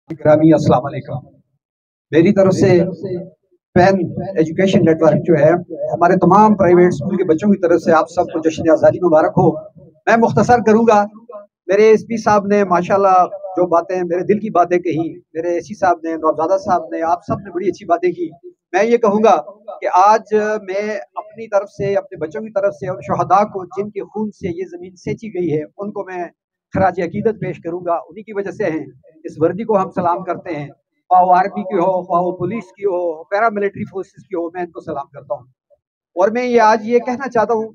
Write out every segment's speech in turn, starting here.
ग्रामी अस्सलाम वालेकुम। मेरी तरफ से पैन एजुकेशन नेटवर्क जो है हमारे तमाम प्राइवेट स्कूल के बच्चों की तरफ से आप सबको जश्न आज़ादी मुबारक हो। मैं मुख्तसर करूंगा। मेरे एसपी साहब ने माशाल्लाह जो बातें मेरे दिल की बातें कही, मेरे एसी साहब ने, नौज़ादा साहब ने, आप सब ने बड़ी अच्छी बातें की। मैं ये कहूँगा कि आज मैं अपनी तरफ से, अपने बच्चों की तरफ से, उन शहदा को जिनके खून से ये ज़मीन सेंची गई है उनको मैं खराज अकीदत पेश करूँगा। उन्हीं की वजह से हैं इस वर्दी को हम सलाम करते हैं, ख्वाह वो आर्मी की हो, ख्वाह वो पुलिस की हो, पैरा मिलिट्री फोर्सेस की हो, मैं इनको सलाम करता हूँ। और मैं ये आज ये कहना चाहता हूँ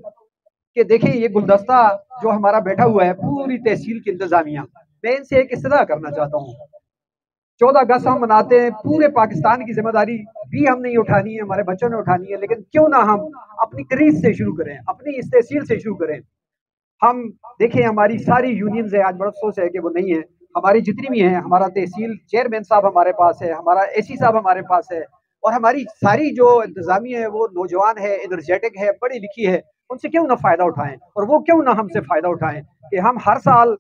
कि देखें ये गुलदस्ता जो हमारा बैठा हुआ है पूरी तहसील की इंतजामिया, मैं इनसे एक इस्तदा करना चाहता हूँ। 14 अगस्त हम मनाते हैं, पूरे पाकिस्तान की जिम्मेदारी भी हम नहीं उठानी है, हमारे बच्चों ने उठानी है, लेकिन क्यों ना हम अपनी क्रीज से शुरू करें, अपनी इस तहसील से शुरू करें। हम देखें हमारी सारी यूनियंस है, आज बड़ा अफसोस है कि वो नहीं है, हमारी जितनी भी हैं, हमारा तहसील चेयरमैन साहब हमारे पास है, हमारा एसी साहब हमारे पास है, और हमारी सारी जो इंतजामिया है वो नौजवान है, एनर्जेटिक है, पढ़ी लिखी है। उनसे क्यों ना फायदा उठाएं, और वो क्यों ना हमसे फायदा उठाएं कि हम हर साल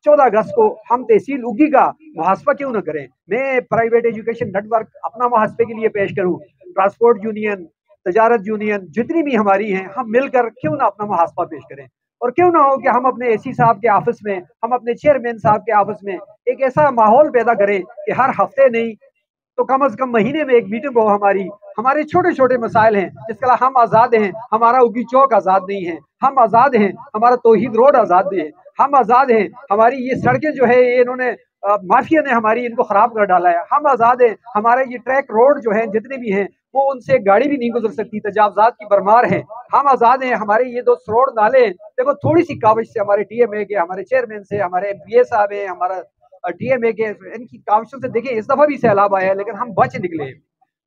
14 अगस्त को हम तहसील उगी का मुहासबा क्यों ना करें। मैं प्राइवेट एजुकेशन नेटवर्क अपना मुहासबे के लिए पेश करूं, ट्रांसपोर्ट यूनियन, तजारत यूनियन जितनी भी हमारी हैं, हम मिलकर क्यों ना अपना मुहासबा पेश करें। और क्यों ना हो कि हम अपने एसी साहब के ऑफिस में, हम अपने चेयरमैन साहब के ऑफिस में एक ऐसा माहौल पैदा करें कि हर हफ्ते नहीं तो कम से कम महीने में एक मीटिंग हो हमारी। हमारे छोटे छोटे मसाइल हैं जिसके हम आज़ाद हैं, हमारा उगी चौक आज़ाद नहीं है, हम आज़ाद हैं, हमारा तौहीद रोड आज़ाद नहीं है, हम आज़ाद हैं, हमारी ये सड़कें जो है ये इन्होंने माफिया ने हमारी इनको खराब कर डाला है, हम आज़ाद हैं, हमारे ये ट्रैक रोड जो है जितने भी हैं वो उनसे गाड़ी भी नहीं गुजर सकती, तजावजात की भरमार है, हम आज़ाद हैं, हमारे ये दो रोड नाले हैं। देखो थोड़ी सी काविश से हमारे टीएमए के, हमारे चेयरमैन से, हमारे एमपीए साहब हैं, हमारा डीएमए के, इनकी काविशों से देखिए इस दफा भी सैलाब आया है लेकिन हम बच निकले।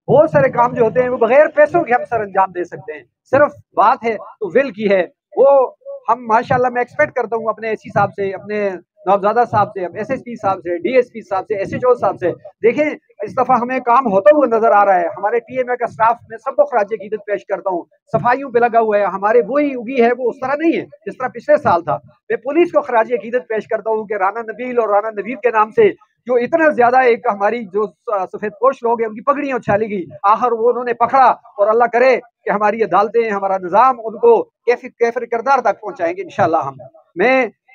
बहुत सारे काम जो होते हैं वो बगैर पैसों के हम सर अंजाम दे सकते हैं, सिर्फ बात है तो विल की है। वो हम माशाल्लाह मैं एक्सपेक्ट करता हूँ अपने एसी साहब से, अपने नौबजादा साहब से, एसएसपी साहब से, डीएसपी साहब से, एसएचओ साहब से। देखें इस दफा हमें काम होता हुआ नजर आ रहा है, हमारे टीएमए का स्टाफ में सबको खराज अकीदत पेश करता हूँ, सफाइयों पे लगा हुआ है, हमारे वही उगी है वो उस तरह नहीं है जिस तरह पिछले साल था। मैं पुलिस को खराज अकीदत पेश करता हूँ कि राना नबील और राना नवीर के नाम से जो इतना ज्यादा एक हमारी जो सफेद पोश लोग हैं उनकी पगड़ियां उछाली गई, आखिर वो उन्होंने पकड़ा, और अल्लाह करे कि हमारी अदालतें, हमारा निजाम उनको कैफर किरदार तक पहुंचाएंगे इंशाल्लाह।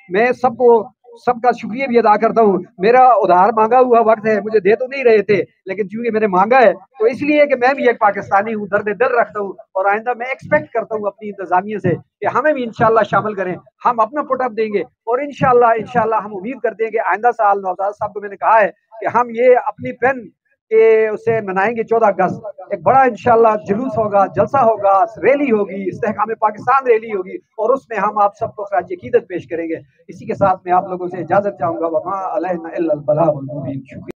मैं सबको सबका शुक्रिया भी अदा करता हूँ। मेरा उधार मांगा हुआ वक्त है, मुझे दे तो नहीं रहे थे लेकिन चूंकि मैंने मांगा है तो इसलिए कि मैं भी एक पाकिस्तानी हूँ, दर्द दिल रखता हूँ, और आइंदा मैं एक्सपेक्ट करता हूँ अपनी इंतजामिया से कि हमें भी इंशाल्लाह शामिल करें, हम अपना पुटअप देंगे, और इंशाल्लाह इंशाल्लाह हम उम्मीद करते हैं कि आइंदा साल नौज़ाद साहब को मैंने कहा है कि हम ये अपनी पेन के उसे मनाएंगे 14 अगस्त, एक बड़ा इंशाल्लाह जुलूस होगा, जलसा होगा, रैली होगी, इस्तेहकाम पाकिस्तान रैली होगी, और उसमें हम आप सबको खराज अकीदत पेश करेंगे। इसी के साथ मैं आप लोगों से इजाजत चाहूंगा। वमा अलैना इल्लल बलागुल मुबीन। शुक्रिया।